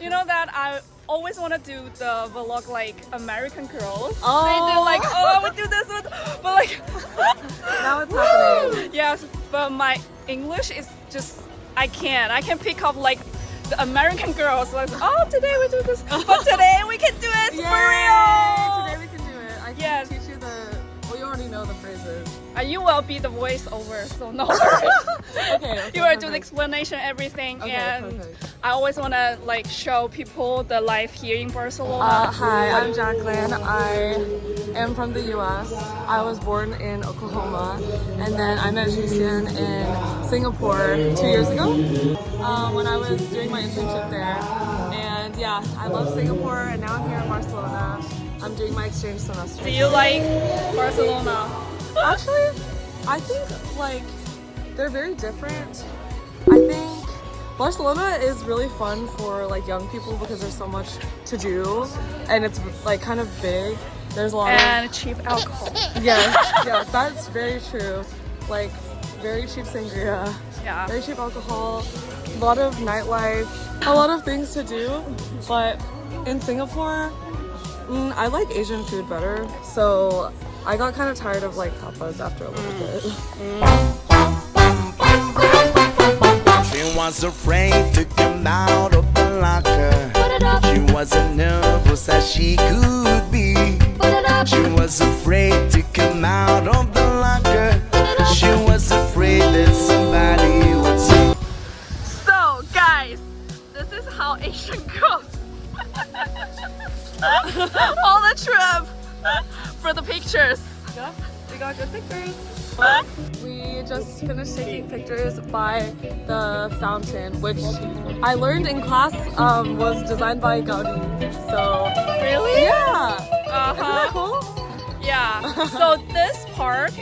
you know that I always want to do the vlog like American girls. Oh. They do like, oh, I would do this, but like Now it's happening. yes, but my English is just I can't pick up like the American girls. Like, oh, today we do this, but today we can do it for real. Today we can do it. I can Yes. teach you well, you already know the phrases. You will be the voiceover, so no worries. Okay. You will do the explanation, everything, Okay, and perfect. I always want to like show people the life here in Barcelona. Hi, I'm Jacqueline. I am from the U.S. I was born in Oklahoma, and then I met Jusian in Singapore 2 years ago when I was doing my internship there. And yeah, I love Singapore, and now I'm here in Barcelona. I'm doing my exchange semester. Do you like Barcelona? Actually, I think like they're very different. I think Barcelona is really fun for like young people because there's so much to do and it's like kind of big. There's a lot And cheap alcohol. yes, that's very true. Like very cheap sangria, Yeah. very cheap alcohol, a lot of nightlife, a lot of things to do. But in Singapore, I like Asian food better. So I got kind of tired of like tapas after a little bit. She was afraid to come out of the locker. She wasn't nervous as she could be. She was afraid to come out of the locker. She was afraid that somebody would see. So guys, this is how Asian girls all the trip for the pictures. Yeah, we got good pictures. We just finished taking pictures by the fountain, which I learned in class was designed by Gaudi. So Really? yeah, isn't that cool? Yeah. So this park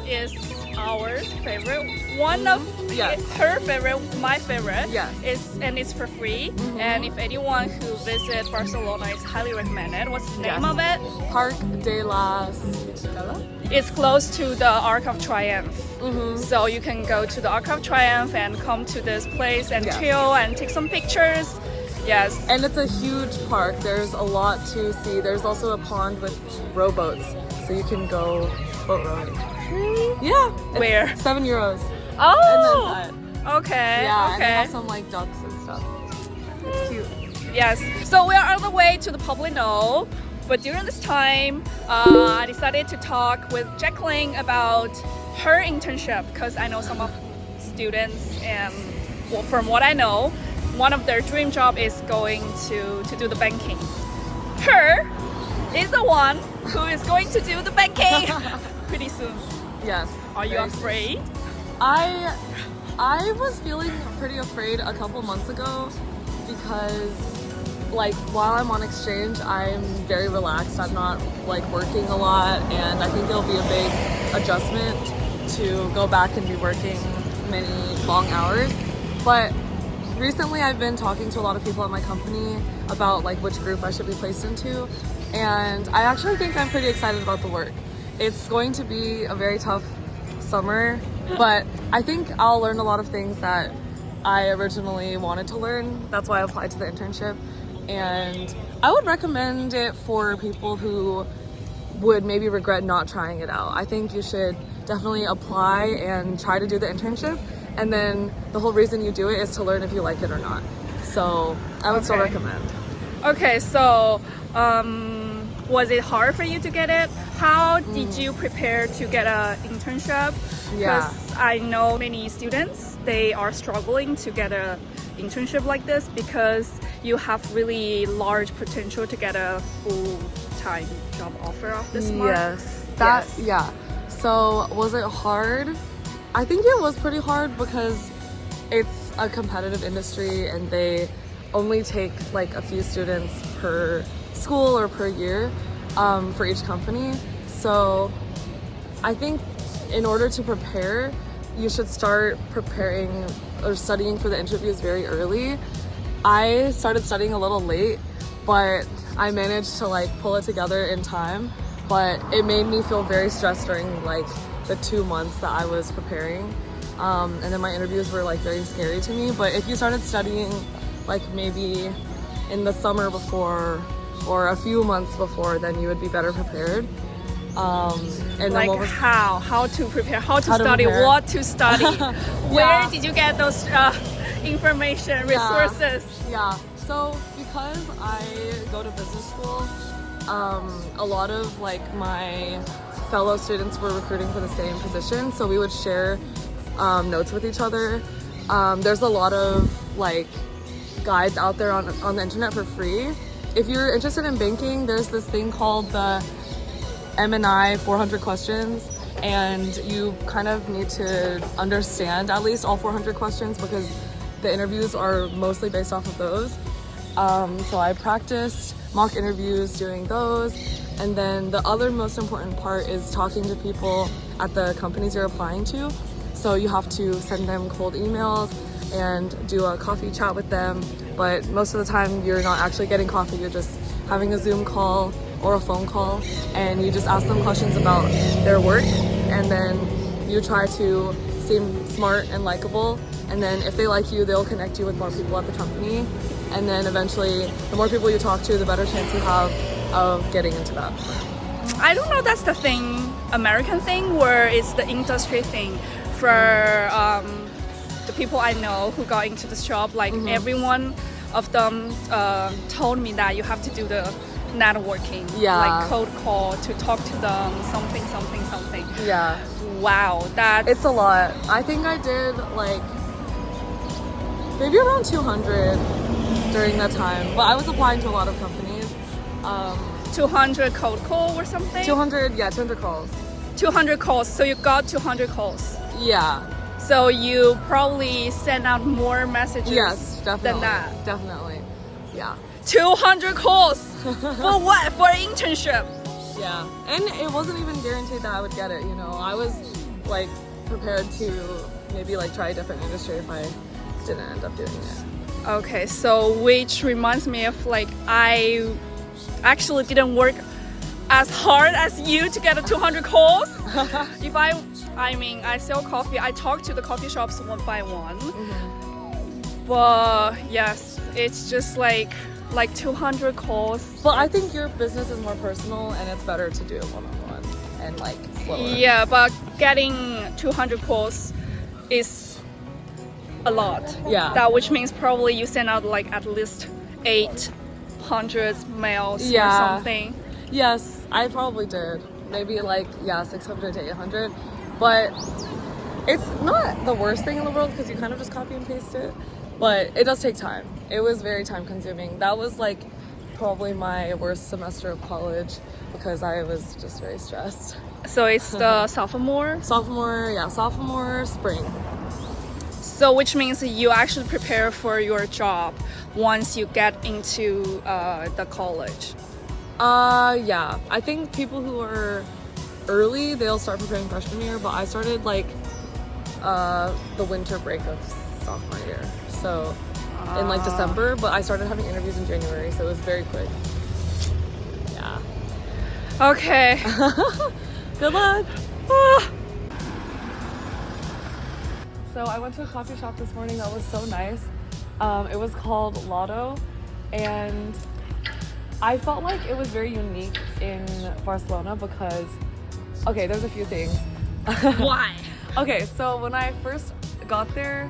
is our favorite. One of Yes. her favorite, my favorite. Yes. And it's for free. And if anyone who visits Barcelona, it's highly recommended. What's the name Yes. of it? Parc de la Stella. It's close to the Arc of Triumph. So you can go to the Arc of Triumph and come to this place and Yes. chill and take some pictures. Yes. And it's a huge park. There's a lot to see. There's also a pond with rowboats, so you can go boat rowing. Yeah. It's Where? €7. Oh. And then Okay. yeah, and they Okay. have some like ducks and stuff. It's cute. Yes. So we are on the way to the public know. But during this time, I decided to talk with Jacqueline about her internship because I know some of students and well, from what I know, one of their dream job is going to do the banking. Her is the one who is going to do the banking pretty soon. Yes. Are you very afraid? I was feeling pretty afraid a couple months ago because like while I'm on exchange I'm very relaxed. I'm not like working a lot and I think it'll be a big adjustment to go back and be working many long hours. But recently I've been talking to a lot of people at my company about like which group I should be placed into, and I actually think I'm pretty excited about the work. It's going to be a very tough summer, but I think I'll learn a lot of things that I originally wanted to learn. That's why I applied to the internship, and I would recommend it for people who would maybe regret not trying it out. I think you should definitely apply and try to do the internship, and then the whole reason you do it is to learn if you like it or not. So I would still Okay. recommend. Okay, so was it hard for you to get it? How did you prepare to get an internship? Yeah. Because I know many students, they are struggling to get a internship like this because you have really large potential to get a full-time job offer off this mark. Yes. That, Yes. yeah. So was it hard? I think it was pretty hard because it's a competitive industry and they only take like a few students per school or per year for each company. So I think in order to prepare, you should start preparing or studying for the interviews very early. I started studying a little late, but I managed to like pull it together in time. But it made me feel very stressed during like the 2 months that I was preparing. And then my interviews were like very scary to me. But if you started studying like maybe in the summer before or a few months before, then you would be better prepared. And like then how to prepare, how to How to study, prepare. what to study. Where Yeah. did you get those information, resources? Yeah. So because I go to business school, a lot of like my fellow students were recruiting for the same position, so we would share notes with each other. There's a lot of like guides out there on the internet for free. If you're interested in banking, there's this thing called the M&I 400 questions, and you kind of need to understand at least all 400 questions because the interviews are mostly based off of those. So I practiced mock interviews doing those, and then the other most important part is talking to people at the companies you're applying to. So you have to send them cold emails and do a coffee chat with them, but most of the time you're not actually getting coffee, you're just having a Zoom call or a phone call, and you just ask them questions about their work, and then you try to seem smart and likable, and then if they like you, they'll connect you with more people at the company, and then eventually the more people you talk to, the better chance you have of getting into that. I don't know, that's the thing, American thing, where it's the industry thing. For the people I know who got into this job, like every one of them told me that you have to do the networking, Yeah. like cold call to talk to them, something. Yeah, Wow, that's it's a lot. I think I did like maybe around 200 during that time, but I was applying to a lot of companies. 200 cold call or something. 200 calls. 200 calls. So you got 200 calls. Yeah. So you probably sent out more messages Yes, definitely. than that. Definitely. Yeah. 200 calls for what? For internship. Yeah. And it wasn't even guaranteed that I would get it, you know. I was like prepared to maybe like try a different industry if I didn't end up doing it. Okay, so which reminds me of like I actually didn't work as hard as you to get a 200 calls. If I sell coffee, I talk to the coffee shops one by one. But yes, it's just like 200 calls. But I think your business is more personal and it's better to do it one-on-one and like slower. Yeah, but getting 200 calls is a lot. Yeah. That which means probably you send out like at least 800 mails or Yeah. something. Yes, I probably did. Maybe like 600 to 800. But it's not the worst thing in the world because you kind of just copy and paste it. But it does take time. It was very time consuming. That was like probably my worst semester of college because I was just very stressed. So it's the sophomore. Sophomore, spring. So which means you actually prepare for your job once you get into the college. Yeah. I think people who are early, they'll start preparing freshman year, but I started like the winter break of sophomore year. So in like December, but I started having interviews in January, so it was very quick. Yeah. Okay. Good luck. Ah. So I went to a coffee shop this morning that was so nice. It was called Lotto, and I felt like it was very unique in Barcelona because, okay, there's a few things. Why? Okay, so when I first got there,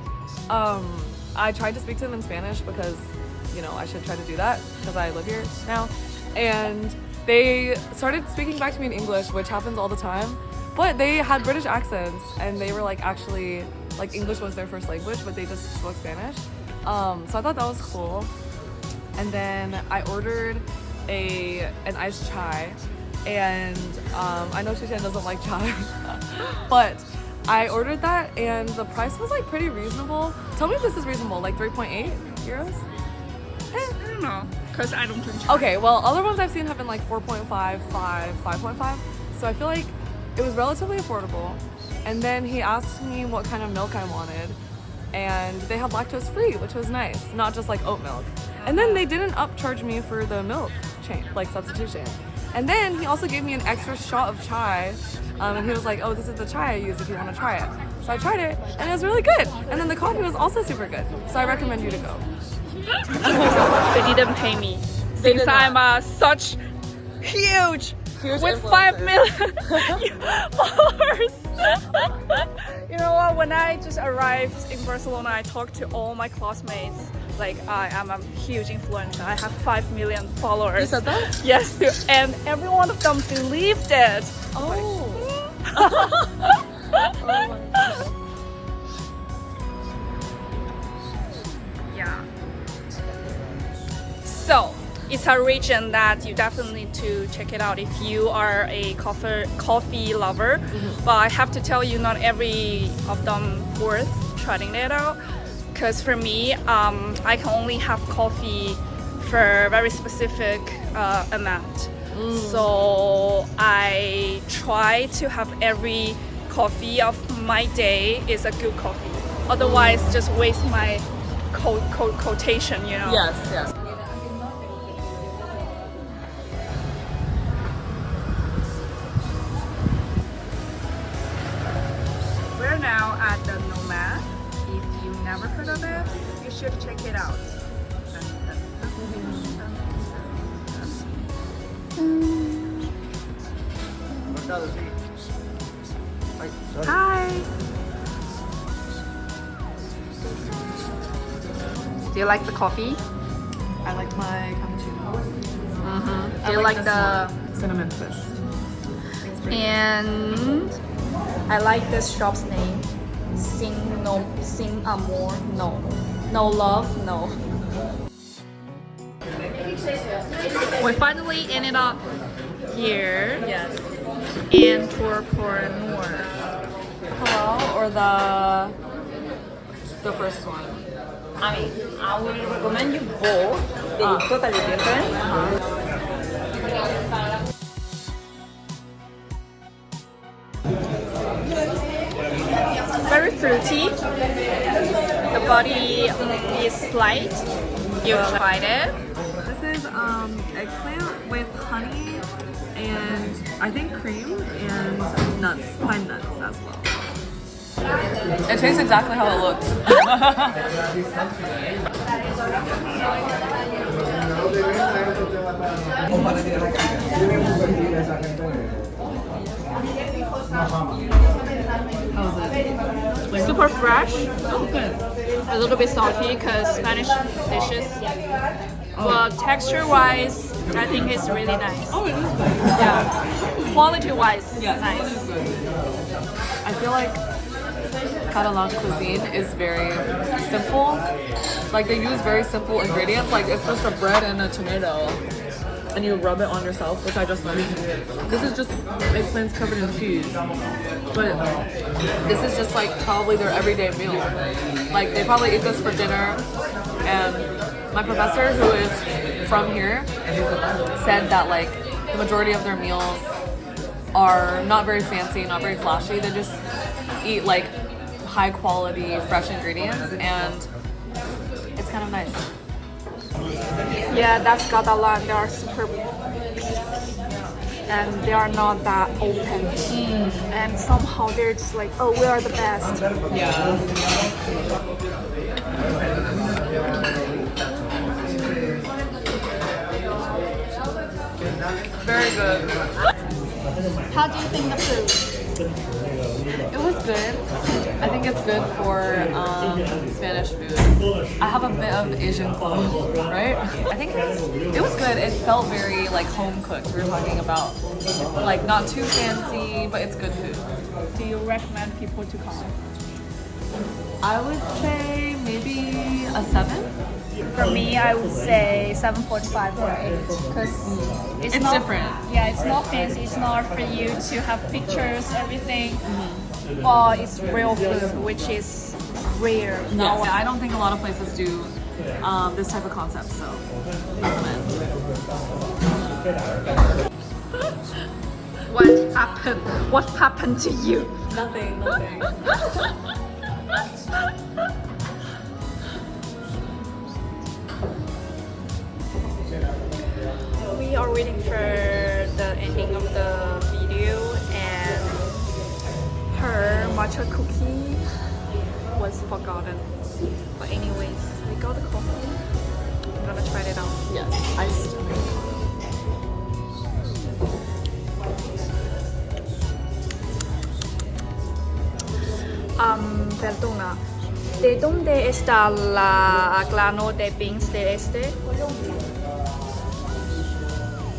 I tried to speak to them in Spanish because, you know, I should try to do that because I live here now. And they started speaking back to me in English, which happens all the time. But they had British accents and they were like actually, like English was their first language, but they just spoke Spanish. So I thought that was cool. And then I ordered an iced chai. And I know Shushan doesn't like chai, but I ordered that and the price was like pretty reasonable. Tell me if this is reasonable, like 3.8 euros? I don't know, because I don't drink chai. Okay, well, other ones I've seen have been like 4.5, 5, 5.5. So I feel like it was relatively affordable. And then he asked me what kind of milk I wanted. And they had lactose free, which was nice, not just like oat milk. And then they didn't upcharge me for the milk change, like substitution. And then he also gave me an extra shot of chai. And he was like, oh, this is the chai I use if you want to try it. So I tried it and it was really good. And then the coffee was also super good. So I recommend you to go. They didn't pay me since did I'm not. such huge Huge with influencer. 5 million followers. You know what? When I just arrived in Barcelona, I talked to all my classmates. Like, I am a huge influencer. I have 5 million followers. You said that? Yes, and every one of them believed it. Oh. Yeah. So it's a region that you definitely need to check it out if you are a coffee lover. But I have to tell you, not every of them worth trying it out. Because for me, I can only have coffee for a very specific amount. So I try to have every coffee of my day is a good coffee. Otherwise, just waste my quotation, you know. Yes, yes. We're now at the Nomad. If you never heard of it, you should check it out. Hi. Do you like the coffee? I like my cappuccino. Do you like the Cinnamon twist. and I like this shop's name. Sin Amor, no love, no. We finally ended up here Yes. in Torpornor. Hello, or the first one. I mean, I would recommend you both. They're totally different. Very fruity. The body is light. You tried it. This is eggplant with honey and I think cream and nuts, pine nuts as well. It tastes exactly how it looks. Super fresh. A little bit salty because Spanish dishes. But texture-wise, I think it's really nice. Oh, it is good. Yeah. Quality-wise, Yes, nice. I feel like Catalan cuisine is very simple. Like they use very simple ingredients. Like it's just a bread and a tomato, and you rub it on yourself, which I just learned. This is just eggplants covered in cheese, but this is just like probably their everyday meal. Like they probably eat this for dinner. And my professor, who is from here, said that like the majority of their meals are not very fancy, not very flashy. They just eat like high quality, fresh ingredients, and it's kind of nice. Yeah, that's Catalan. They are super and they are not that open. And somehow they're just like, oh, we are the best. Yeah. Very good. How do you think the food? It was good. I think it's good for Spanish food. I have a bit of Asian clothes, right? I think it was good. It felt very like home cooked. We were talking about like not too fancy, but it's good food. Do you recommend people to come? I would say maybe a 7. For me, I would say 7.5 or 8 because It's not different. Yeah, it's not fancy. It's not for you to have pictures, everything. But it's real food, which is rare. No, I don't think a lot of places do this type of concept, so recommend. What happened? What happened to you? Nothing. We are waiting for the ending of the video, and her matcha cookie was forgotten. But anyways, we got the coffee. I'm gonna try it out. Yes, iced. Perdona. ¿De dónde está la grano de beans de este?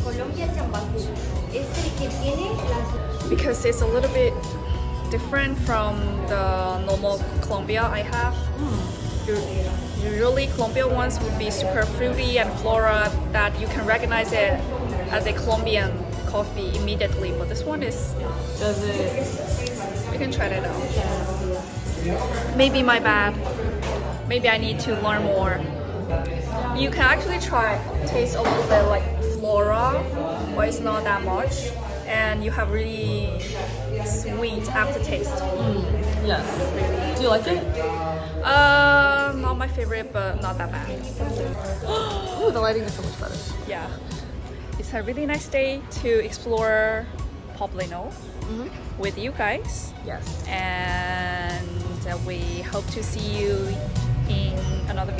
Colombia Chambacú. Es el que tiene las... Because it's a little bit different from the normal Colombia I have. Usually Colombian ones would be super fruity and floral that you can recognize it as a Colombian coffee immediately. But this one is, Does it? we can try it out. Maybe my bad. Maybe I need to learn more. You can actually try taste a little bit like floral, but it's not that much, and you have really sweet aftertaste. Yes. Do you like it? Not my favorite, but not that bad. Ooh, the lighting is so much better. Yeah, it's a really nice day to explore Poblano with you guys, Yes. and we hope to see you in another